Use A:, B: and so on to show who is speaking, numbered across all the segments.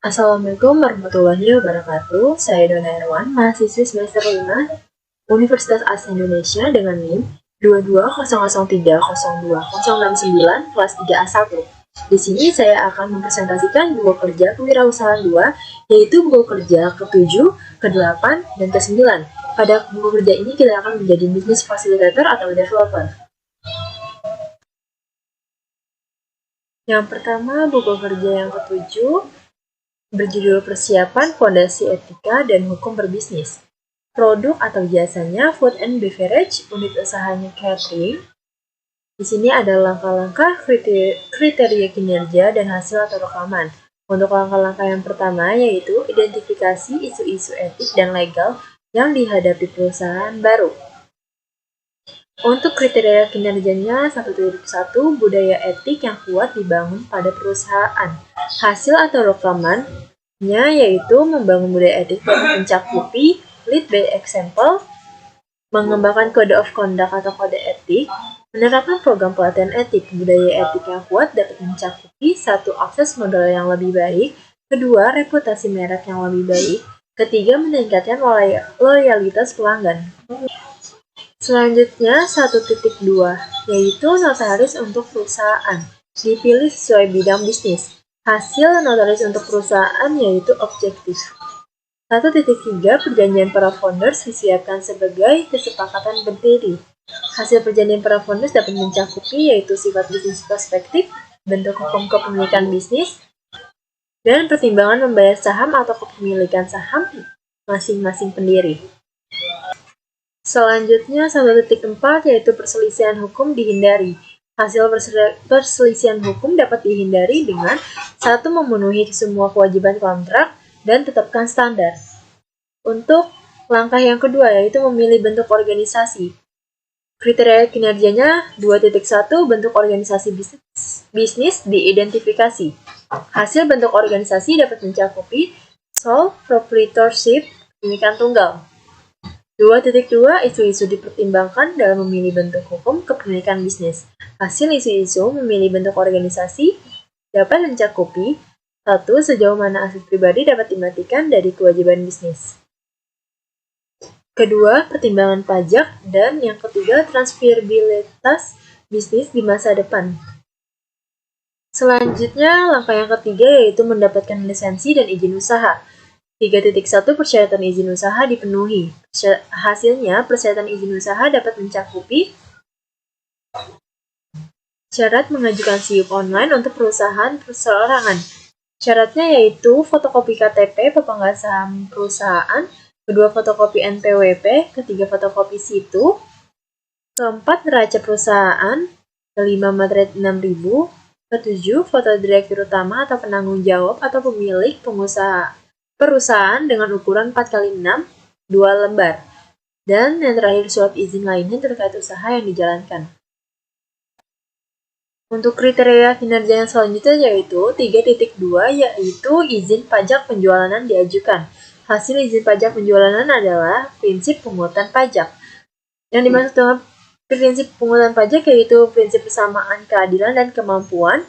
A: Assalamualaikum warahmatullahi wabarakatuh. Saya Dona Erwan, mahasiswi semester 5 Universitas Asa Indonesia dengan NIM 2200302069 kelas 3A1. Di sini saya akan mempresentasikan buku kerja kewirausahaan 2, yaitu buku kerja ke-7, ke-8, dan ke-9. Pada buku kerja ini kita akan menjadi business facilitator atau developer. Yang pertama, buku kerja yang ke-7 berjudul Persiapan Fondasi Etika dan Hukum Berbisnis. Produk atau jasanya food and beverage, unit usahanya catering. Di sini ada langkah-langkah kriteria kinerja dan hasil atau rekaman. Untuk langkah-langkah yang pertama yaitu identifikasi isu-isu etik dan legal yang dihadapi perusahaan baru. Untuk kriteria kinerjanya 1.1 budaya etik yang kuat dibangun pada perusahaan. Hasil atau rekamannya yaitu membangun budaya etik dapat mencakupi lead by example, mengembangkan code of conduct atau kode etik, menerapkan program pelatihan etik. Budaya etik yang kuat dapat mencakupi 1. Akses modal yang lebih baik, 2. Reputasi merek yang lebih baik, 3. Meningkatkan loyalitas pelanggan. Selanjutnya 1.2 yaitu notaris untuk perusahaan. Dipilih sesuai bidang bisnis. Hasil notaris untuk perusahaan yaitu objektif. 1.3 perjanjian para founders disiapkan sebagai kesepakatan berdiri. Hasil perjanjian para founders dapat mencakupi yaitu sifat bisnis perspektif, bentuk hukum kepemilikan bisnis, dan pertimbangan membayar saham atau kepemilikan saham masing-masing pendiri. Selanjutnya 1.4 yaitu perselisihan hukum dihindari. Hasil perselisihan hukum dapat dihindari dengan 1. Memenuhi semua kewajiban kontrak dan tetapkan standar. Untuk langkah yang kedua yaitu memilih bentuk organisasi. Kriteria kinerjanya 2.1 bentuk organisasi bisnis diidentifikasi. Hasil bentuk organisasi dapat mencakupi sole proprietorship, kepemilikan tunggal. 2.2 isu-isu dipertimbangkan dalam memilih bentuk hukum kepemilikan bisnis. Hasil isu-isu memilih bentuk organisasi dapat mencakupi 1. Sejauh mana aset pribadi dapat dimatikan dari kewajiban bisnis. Kedua, pertimbangan pajak. Dan yang ketiga, transferabilitas bisnis di masa depan. Selanjutnya, langkah yang ketiga yaitu mendapatkan lisensi dan izin usaha. 3.1 persyaratan izin usaha dipenuhi. Hasilnya, persyaratan izin usaha dapat mencakupi syarat mengajukan SIUP online untuk perusahaan perseorangan. Syaratnya yaitu fotokopi KTP pemegang saham perusahaan, kedua fotokopi NPWP, ketiga fotokopi situ, keempat neraca perusahaan, kelima materai 6.000, ketujuh foto direktur utama atau penanggung jawab atau pemilik perusahaan dengan ukuran 4x6, 2 lembar. Dan yang terakhir surat izin lainnya terkait usaha yang dijalankan. Untuk kriteria kinerja yang selanjutnya yaitu 3.2 yaitu izin pajak penjualan diajukan. Hasil izin pajak penjualan adalah prinsip pungutan pajak. Yang dimaksud dengan prinsip pungutan pajak yaitu prinsip kesamaan keadilan dan kemampuan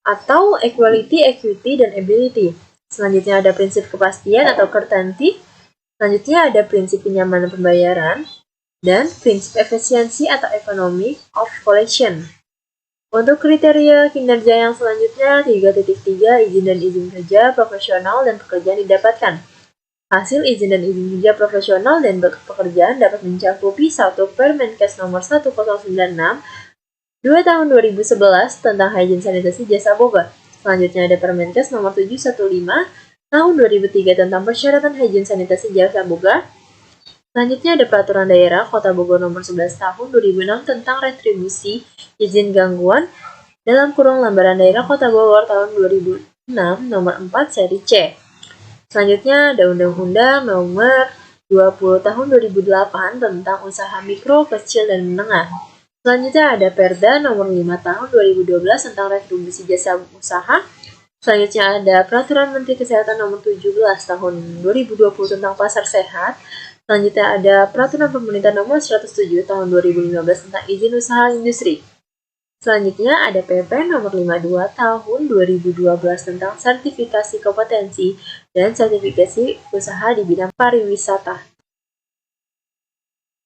A: atau equality, equity, dan ability. Selanjutnya ada prinsip kepastian atau certainty. Selanjutnya ada prinsip kenyamanan pembayaran dan prinsip efisiensi atau economy of collection. Untuk kriteria kinerja yang selanjutnya 3.3 izin dan izin kerja profesional dan pekerjaan didapatkan. Hasil izin dan izin kerja profesional dan pekerjaan dapat mencakupi 1. Permenkes nomor 1096 2 tahun 2011 tentang hygiene sanitasi jasa boga. Selanjutnya ada Permenkes nomor 715 tahun 2003 tentang persyaratan hygiene sanitasi jasa boga. Selanjutnya ada Peraturan Daerah Kota Bogor nomor 11 tahun 2006 tentang retribusi izin gangguan dalam kurung lembaran daerah Kota Bogor tahun 2006 nomor 4 seri C. Selanjutnya ada Undang-Undang nomor 20 tahun 2008 tentang usaha mikro, kecil, dan menengah. Selanjutnya ada Perda nomor 5 tahun 2012 tentang retribusi jasa usaha. Selanjutnya ada Peraturan Menteri Kesehatan nomor 17 tahun 2020 tentang pasar sehat. Selanjutnya ada Peraturan Pemerintah nomor 107 tahun 2015 tentang izin usaha industri. Selanjutnya ada PP nomor 52 tahun 2012 tentang sertifikasi kompetensi dan sertifikasi usaha di bidang pariwisata.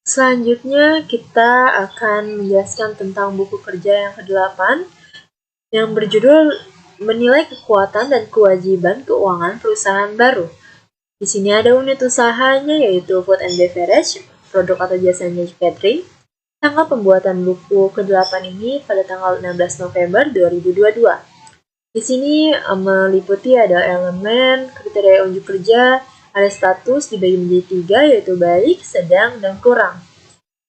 A: Selanjutnya kita akan menjelaskan tentang buku kerja yang ke-8 yang berjudul Menilai Kekuatan dan Kewajiban Keuangan Perusahaan Baru. Di sini ada unit usahanya yaitu Food and Beverage, produk atau jasanya catering. Tanggal pembuatan buku ke-8 ini pada tanggal 16 November 2022. Di sini meliputi ada elemen, kriteria unjuk kerja, ada status dibagi menjadi 3 yaitu baik, sedang, dan kurang.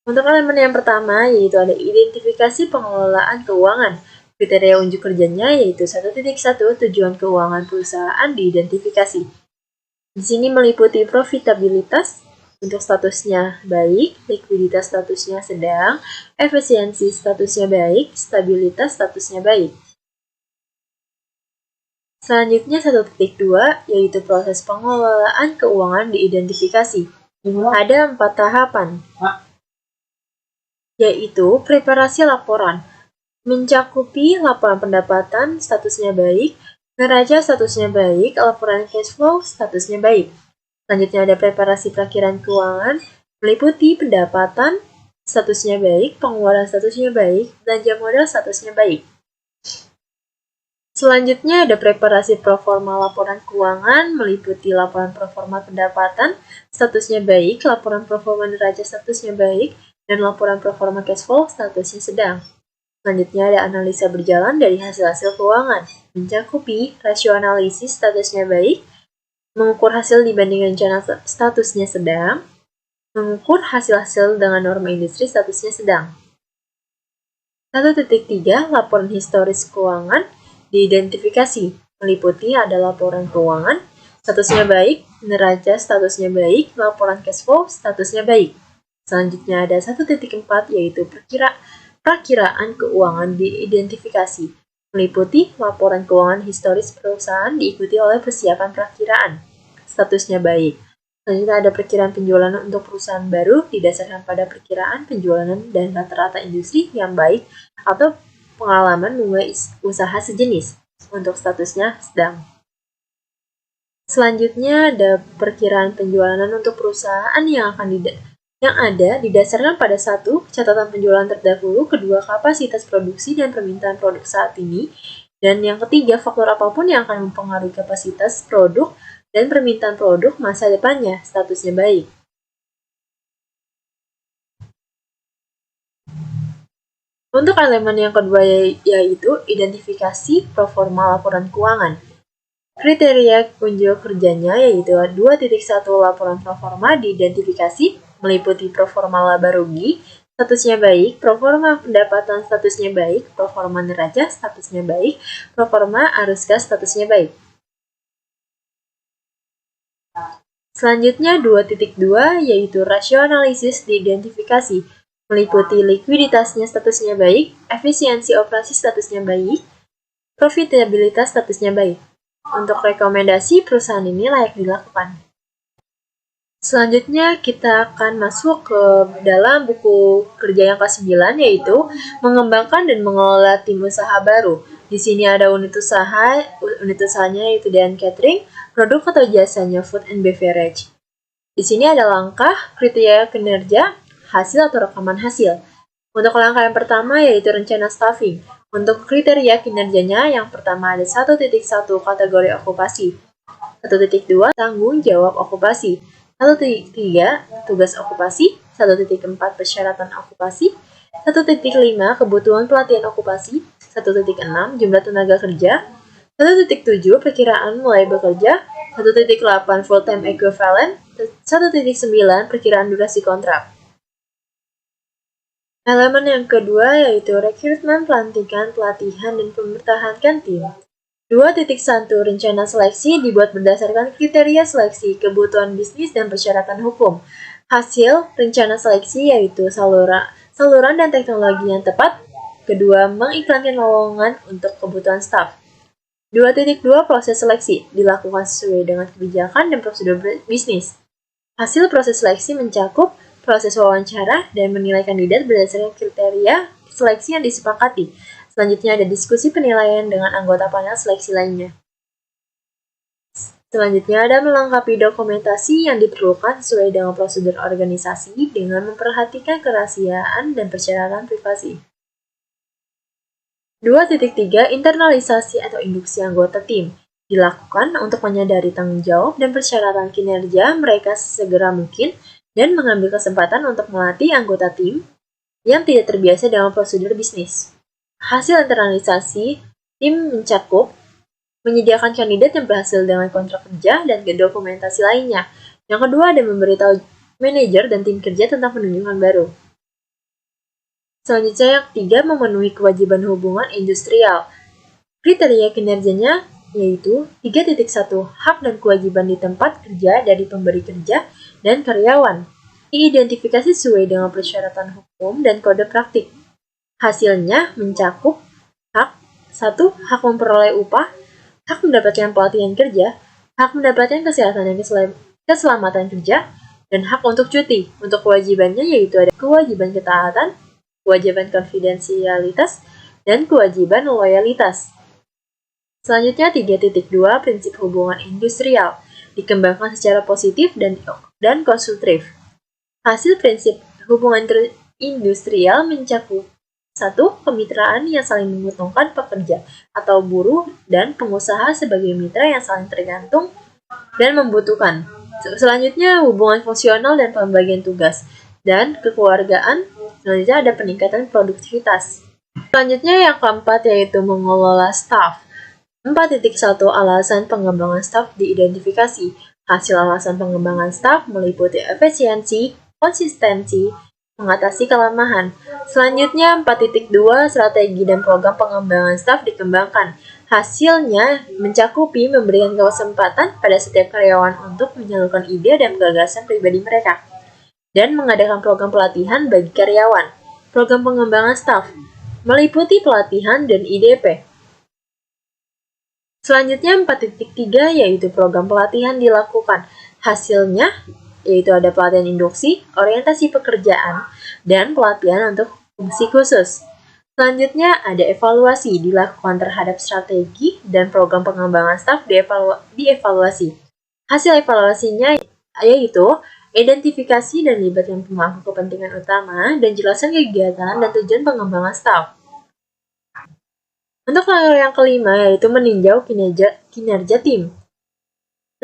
A: Untuk elemen yang pertama yaitu ada identifikasi pengelolaan keuangan. Kriteria unjuk kerjanya yaitu 1.1 tujuan keuangan perusahaan diidentifikasi. Di sini meliputi profitabilitas, untuk statusnya baik, likuiditas statusnya sedang, efisiensi statusnya baik, stabilitas statusnya baik. Selanjutnya 1.2 yaitu proses pengelolaan keuangan diidentifikasi. Ada 4 tahapan, yaitu preparasi laporan, mencakupi laporan pendapatan statusnya baik, neraca statusnya baik, laporan cash flow statusnya baik. Selanjutnya ada preparasi perakhiran keuangan, meliputi pendapatan, statusnya baik, pengeluaran statusnya baik, belanja modal statusnya baik. Selanjutnya ada preparasi proforma laporan keuangan, meliputi laporan proforma pendapatan, statusnya baik, laporan proforma neraca statusnya baik, dan laporan proforma cash flow statusnya sedang. Selanjutnya ada analisa berjalan dari hasil-hasil keuangan, mencakupi rasio analisis statusnya baik, mengukur hasil dibanding rencana statusnya sedang, mengukur hasil-hasil dengan norma industri statusnya sedang. 1.3 laporan historis keuangan diidentifikasi, meliputi ada laporan keuangan, statusnya baik, neraca statusnya baik, laporan cash flow statusnya baik. Selanjutnya ada 1.4 yaitu perakiraan keuangan diidentifikasi, meliputi laporan keuangan historis perusahaan diikuti oleh persiapan perakiraan. Statusnya baik. Selanjutnya ada perkiraan penjualan untuk perusahaan baru didasarkan pada perkiraan penjualan dan rata-rata industri yang baik atau pengalaman memulai usaha sejenis. Untuk statusnya sedang. Selanjutnya ada perkiraan penjualan untuk perusahaan yang ada didasarkan pada 1. Catatan penjualan terdahulu, 2. Kapasitas produksi dan permintaan produk saat ini, dan yang ketiga, faktor apapun yang akan mempengaruhi kapasitas produk dan permintaan produk masa depannya, statusnya baik. Untuk elemen yang kedua yaitu identifikasi proforma laporan keuangan. Kriteria unjuk kerjanya yaitu 2.1 laporan proforma diidentifikasi, meliputi proforma laba rugi, statusnya baik, proforma pendapatan statusnya baik, proforma neraca statusnya baik, proforma arus kas statusnya baik. Selanjutnya 2.2 yaitu rasio analisis diidentifikasi, meliputi likuiditasnya statusnya baik, efisiensi operasi statusnya baik, profitabilitas statusnya baik. Untuk rekomendasi perusahaan ini layak dilakukan. Selanjutnya kita akan masuk ke dalam buku kerja yang ke-9 yaitu mengembangkan dan mengelola tim usaha baru. Di sini ada unit usahanya yaitu Dan Catering, produk atau jasanya Food and Beverage. Di sini ada langkah, kriteria kinerja, hasil atau rekaman hasil. Untuk langkah yang pertama yaitu rencana staffing. Untuk kriteria kinerjanya yang pertama ada 1.1 kategori okupasi, 1.2 tanggung jawab okupasi, 1.3 tugas okupasi, 1.4 persyaratan okupasi, 1.5 kebutuhan pelatihan okupasi, 1.6 jumlah tenaga kerja, 1.7 perkiraan mulai bekerja, 1.8 full time equivalent, 1.9 perkiraan durasi kontrak. Elemen yang kedua yaitu rekrutmen, pelantikan, pelatihan, dan mempertahankan tim. 2.1 rencana seleksi dibuat berdasarkan kriteria seleksi, kebutuhan bisnis, dan persyaratan hukum. Hasil rencana seleksi yaitu saluran dan teknologi yang tepat. Kedua, mengiklankan lowongan untuk kebutuhan staf. 2.2 proses seleksi dilakukan sesuai dengan kebijakan dan prosedur bisnis. Hasil proses seleksi mencakup proses wawancara dan menilai kandidat berdasarkan kriteria seleksi yang disepakati. Selanjutnya ada diskusi penilaian dengan anggota panel seleksi lainnya. Selanjutnya ada melengkapi dokumentasi yang diperlukan sesuai dengan prosedur organisasi dengan memperhatikan kerahasiaan dan persyaratan privasi. 2.3 Internalisasi atau induksi anggota tim dilakukan untuk menyadari tanggung jawab dan persyaratan kinerja mereka sesegera mungkin dan mengambil kesempatan untuk melatih anggota tim yang tidak terbiasa dengan prosedur bisnis. Hasil internalisasi tim mencakup menyediakan kandidat yang berhasil dengan kontrak kerja dan dokumentasi lainnya. Yang kedua ada memberitahu manajer dan tim kerja tentang penunjukan baru. Selanjutnya yang ketiga memenuhi kewajiban hubungan industrial. Kriteria kinerjanya yaitu 3.1 hak dan kewajiban di tempat kerja dari pemberi kerja dan karyawan. Diidentifikasi sesuai dengan persyaratan hukum dan kode praktik. Hasilnya mencakup hak 1. Hak memperoleh upah, hak mendapatkan pelatihan kerja, hak mendapatkan kesehatan dan keselamatan kerja, dan hak untuk cuti. Untuk kewajibannya yaitu ada kewajiban ketaatan, kewajiban konfidensialitas, dan kewajiban loyalitas. Selanjutnya 3.2 prinsip hubungan industrial dikembangkan secara positif dan konstruktif. Hasil prinsip hubungan industrial mencakup 1. Kemitraan yang saling menguntungkan pekerja atau buruh dan pengusaha sebagai mitra yang saling tergantung dan membutuhkan. Selanjutnya, hubungan fungsional dan pembagian tugas dan kekeluargaan. Selanjutnya ada peningkatan produktivitas. Selanjutnya yang keempat yaitu mengelola staf. 4.1 Alasan pengembangan staf diidentifikasi. Hasil alasan pengembangan staf meliputi efisiensi, konsistensi, mengatasi kelemahan. Selanjutnya 4.2 Strategi dan program pengembangan staf dikembangkan. Hasilnya mencakupi memberikan kesempatan pada setiap karyawan untuk menyalurkan ide dan gagasan pribadi mereka dan mengadakan program pelatihan bagi karyawan. Program pengembangan staf meliputi pelatihan dan IDP. Selanjutnya 4.3 yaitu program pelatihan dilakukan. Hasilnya yaitu ada pelatihan induksi, orientasi pekerjaan, dan pelatihan untuk fungsi khusus. Selanjutnya ada evaluasi dilakukan terhadap strategi dan program pengembangan staf dievaluasi. Hasil evaluasinya yaitu identifikasi dan libatkan pemangku kepentingan utama dan jelaskan kegiatan dan tujuan pengembangan staf. Untuk yang kelima yaitu meninjau kinerja tim.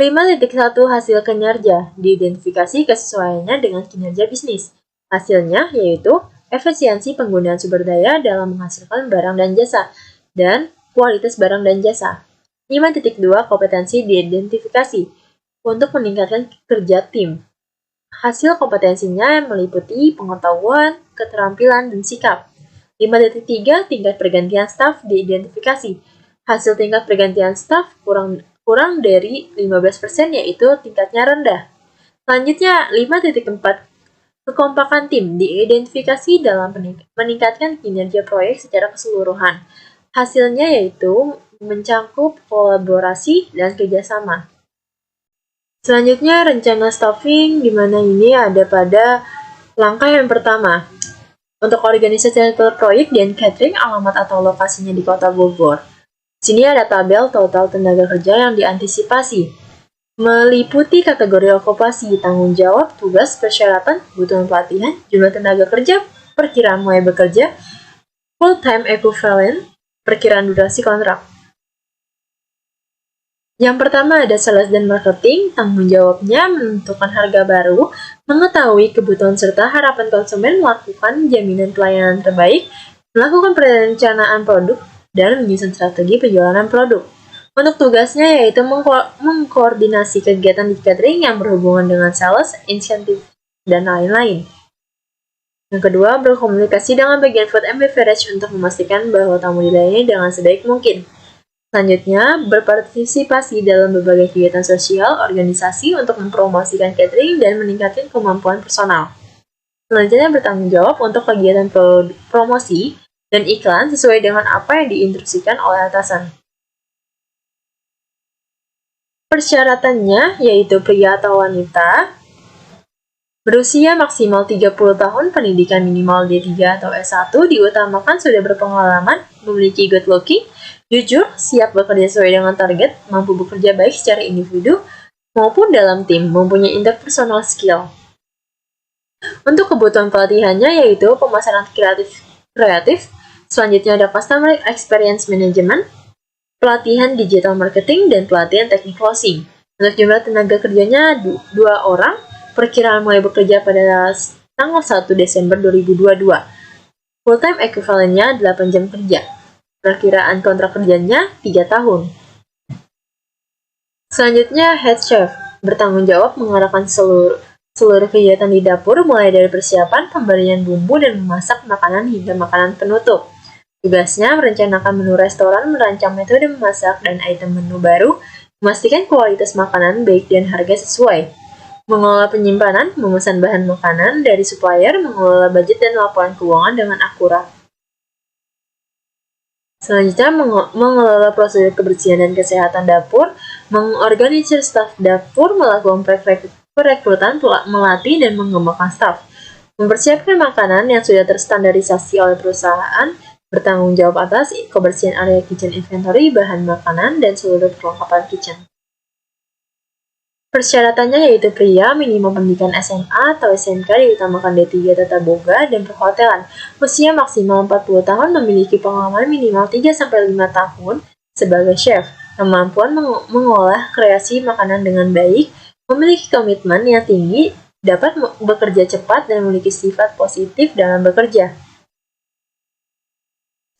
A: 5.1 Hasil kinerja diidentifikasi kesesuaiannya dengan kinerja bisnis. Hasilnya yaitu efisiensi penggunaan sumber daya dalam menghasilkan barang dan jasa dan kualitas barang dan jasa. 5.2 Kompetensi diidentifikasi untuk meningkatkan kerja tim. Hasil kompetensinya meliputi pengetahuan, keterampilan, dan sikap. 5.3 Tingkat pergantian staf diidentifikasi. Hasil tingkat pergantian staf kurang dari 15% yaitu tingkatnya rendah. Selanjutnya 5.4 Kekompakan tim diidentifikasi dalam meningkatkan kinerja proyek secara keseluruhan. Hasilnya yaitu mencakup kolaborasi dan kerjasama. Selanjutnya rencana staffing, di mana ini ada pada langkah yang pertama. Untuk organisasi proyek dan catering, alamat atau lokasinya di Kota Bogor. Sini ada tabel total tenaga kerja yang diantisipasi. Meliputi kategori okupasi, tanggung jawab, tugas, persyaratan, kebutuhan pelatihan, jumlah tenaga kerja, perkiraan mulai bekerja, full-time equivalent, perkiraan durasi kontrak. Yang pertama ada sales dan marketing, tanggung jawabnya menentukan harga baru, mengetahui kebutuhan serta harapan konsumen, melakukan jaminan pelayanan terbaik, melakukan perencanaan produk, dan menyusun strategi penjualan produk. Untuk tugasnya yaitu mengkoordinasi kegiatan di catering yang berhubungan dengan sales, insentif, dan lain-lain. Yang kedua, berkomunikasi dengan bagian food and beverage untuk memastikan bahwa tamu dilayani dengan sebaik mungkin. Selanjutnya, berpartisipasi dalam berbagai kegiatan sosial organisasi untuk mempromosikan catering dan meningkatkan kemampuan personal. Selanjutnya, bertanggung jawab untuk kegiatan promosi dan iklan sesuai dengan apa yang diinstruksikan oleh atasan. Persyaratannya yaitu pria atau wanita, Berusia maksimal 30 tahun, pendidikan minimal D3 atau S1, diutamakan sudah berpengalaman, memiliki good looking, jujur, siap bekerja sesuai dengan target, mampu bekerja baik secara individu maupun dalam tim, mempunyai interpersonal skill. Untuk kebutuhan pelatihannya yaitu pemasaran kreatif, selanjutnya ada customer experience management, pelatihan digital marketing, dan pelatihan teknik closing. Untuk jumlah tenaga kerjanya 2 orang, perkiraan mulai bekerja pada tanggal 1 Desember 2022. Full-time equivalentnya 8 jam kerja. Perkiraan kontrak kerjanya 3 tahun. Selanjutnya, head chef bertanggung jawab mengarahkan seluruh kegiatan di dapur, mulai dari persiapan, pemberian bumbu, dan memasak makanan hingga makanan penutup. Tugasnya merencanakan menu restoran, merancang metode memasak dan item menu baru, memastikan kualitas makanan baik dan harga sesuai, mengelola penyimpanan, memesan bahan makanan dari supplier, mengelola budget dan laporan keuangan dengan akurat. Selanjutnya, mengelola prosedur kebersihan dan kesehatan dapur, mengorganisir staf dapur, melakukan perekrutan, melatih, dan mengembangkan staf, mempersiapkan makanan yang sudah terstandarisasi oleh perusahaan, bertanggung jawab atas kebersihan area kitchen inventory, bahan makanan, dan seluruh perlengkapan kitchen. Persyaratannya yaitu pria, minimum pendidikan SMA atau SMK, diutamakan D3 Tata Boga, dan perhotelan. Usia maksimal 40 tahun, memiliki pengalaman minimal 3-5 tahun sebagai chef, kemampuan mengolah kreasi makanan dengan baik, memiliki komitmen yang tinggi, dapat bekerja cepat, dan memiliki sifat positif dalam bekerja.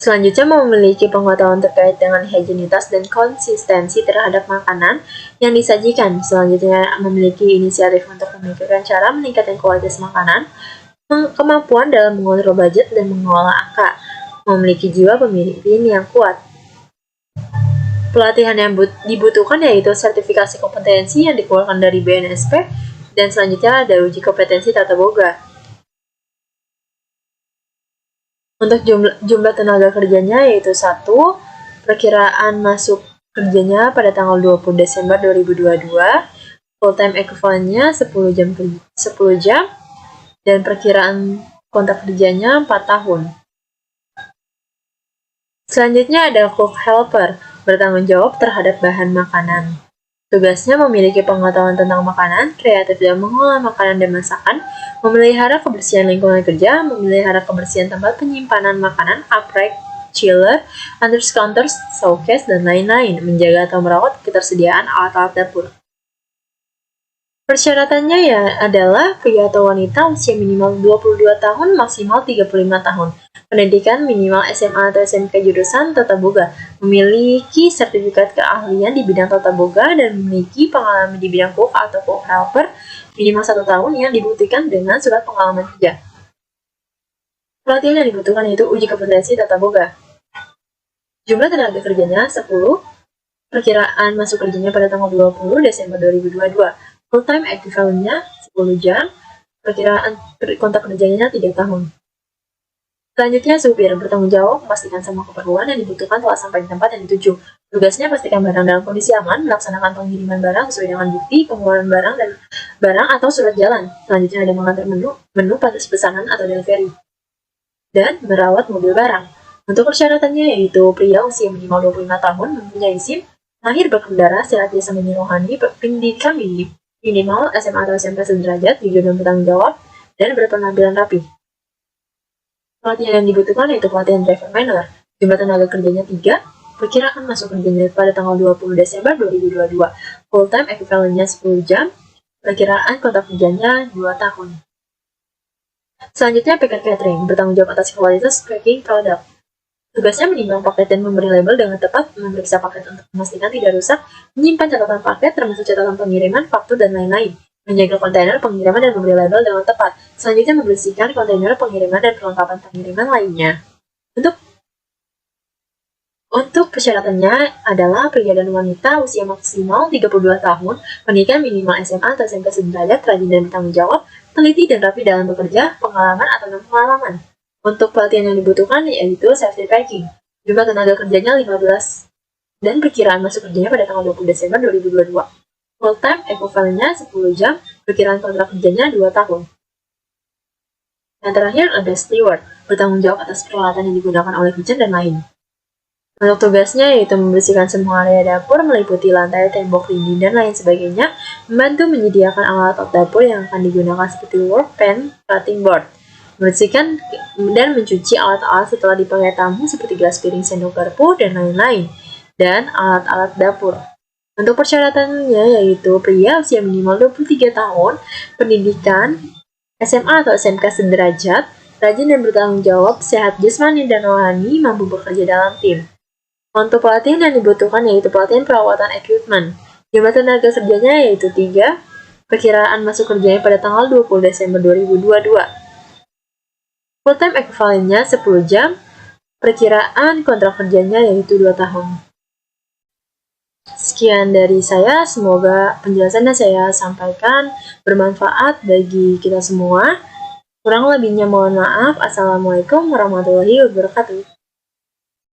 A: Selanjutnya, memiliki pengetahuan terkait dengan higienitas dan konsistensi terhadap makanan yang disajikan. Selanjutnya, memiliki inisiatif untuk memikirkan cara meningkatkan kualitas makanan, kemampuan dalam mengontrol budget dan mengolah angka, memiliki jiwa pemimpin yang kuat. Pelatihan yang dibutuhkan yaitu sertifikasi kompetensi yang dikeluarkan dari BNSP, dan selanjutnya ada uji kompetensi Tata Boga. Untuk jumlah tenaga kerjanya yaitu 1, perkiraan masuk kerjanya pada tanggal 20 Desember 2022, full-time equivalentnya 10 jam, dan perkiraan kontrak kerjanya 4 tahun. Selanjutnya ada cook helper, bertanggung jawab terhadap bahan makanan. Tugasnya memiliki pengetahuan tentang makanan, kreatif dalam mengolah makanan dan masakan, memelihara kebersihan lingkungan kerja, memelihara kebersihan tempat penyimpanan makanan, upright, chiller, under counters, showcase, dan lain-lain, menjaga atau merawat ketersediaan alat-alat dapur. Persyaratannya ya adalah pria atau wanita usia minimal 22 tahun, maksimal 35 tahun. Pendidikan minimal SMA atau SMK jurusan Tata Boga, memiliki sertifikat keahlian di bidang Tata Boga, dan memiliki pengalaman di bidang cook atau cook helper minimal 1 tahun yang dibuktikan dengan surat pengalaman kerja. Pelatihan yang dibutuhkan yaitu uji kompetensi Tata Boga. Jumlah tenaga kerjanya 10, perkiraan masuk kerjanya pada tanggal 20 Desember 2022. Full-time equivalentnya 10 jam, perkiraan kontrak kerjanya 3 tahun. Selanjutnya, supir bertanggung jawab memastikan semua keperluan yang dibutuhkan telah sampai di tempat yang dituju. Tugasnya pastikan barang dalam kondisi aman, melaksanakan pengiriman barang sesuai dengan bukti pengeluaran barang atau surat jalan. Selanjutnya ada mengantar menu pantas pesanan atau delivery, dan merawat mobil barang. Untuk persyaratannya yaitu pria usia minimal 25 tahun, mempunyai SIM, lahir berkendara, sehat biasa rohani, pendidikan minimal SMA atau SMK sederajat, jujur dan bertanggung jawab, dan berpenampilan rapi. Pelatihan yang dibutuhkan yaitu pelatihan driver minor. Jumlah tenaga kerjanya 3, perkiraan masuk kerjanya pada tanggal 20 Desember 2022. Full-time equivalentnya 10 jam, perkiraan kontrak kerjanya 2 tahun. Selanjutnya, packer catering, bertanggung jawab atas kualitas packing produk. Tugasnya menimbang paket dan memberi label dengan tepat, memeriksa paket untuk memastikan tidak rusak, menyimpan catatan paket termasuk catatan pengiriman, faktur, dan lain-lain, menjaga kontainer pengiriman dan memberi label dengan tepat. Selanjutnya, membersihkan kontainer pengiriman dan perlengkapan pengiriman lainnya. Untuk persyaratannya adalah pria dan wanita usia maksimal 32 tahun, pendidikan minimal SMA atau SMK sederajat, rajin dan bertanggung jawab, teliti dan rapi dalam bekerja, pengalaman atau non-pengalaman. Untuk pelatihan yang dibutuhkan yaitu safety packing. Jumlah tenaga kerjanya 15 dan perkiraan masuk kerjanya pada tanggal 20 Desember 2022. Full time equivalentnya 10 jam, perkiraan kontrak kerjanya 2 tahun. Yang terakhir ada steward, bertanggung jawab atas peralatan yang digunakan oleh kitchen dan lain. Untuk tugasnya yaitu membersihkan semua area dapur, meliputi lantai, tembok, dinding, dan lain sebagainya, membantu menyediakan alat dapur yang akan digunakan seperti workbench, cutting board, membersihkan dan mencuci alat-alat setelah dipakai tamu seperti gelas, piring, sendok, garpu, dan lain-lain, dan alat-alat dapur. Untuk persyaratannya yaitu pria usia minimal 23 tahun, pendidikan SMA atau SMK sederajat, rajin dan bertanggung jawab, sehat jasmani dan rohani, mampu bekerja dalam tim. Untuk pelatihan yang dibutuhkan yaitu pelatihan perawatan equipment. Jumlah tenaga kerjanya yaitu 3. Perkiraan masuk kerjanya pada tanggal 20 Desember 2022. Full-time equivalentnya 10 jam. Perkiraan kontrak kerjanya yaitu 2 tahun. Sekian dari saya, semoga penjelasan yang saya sampaikan bermanfaat bagi kita semua. Kurang lebihnya mohon maaf. Assalamualaikum warahmatullahi wabarakatuh.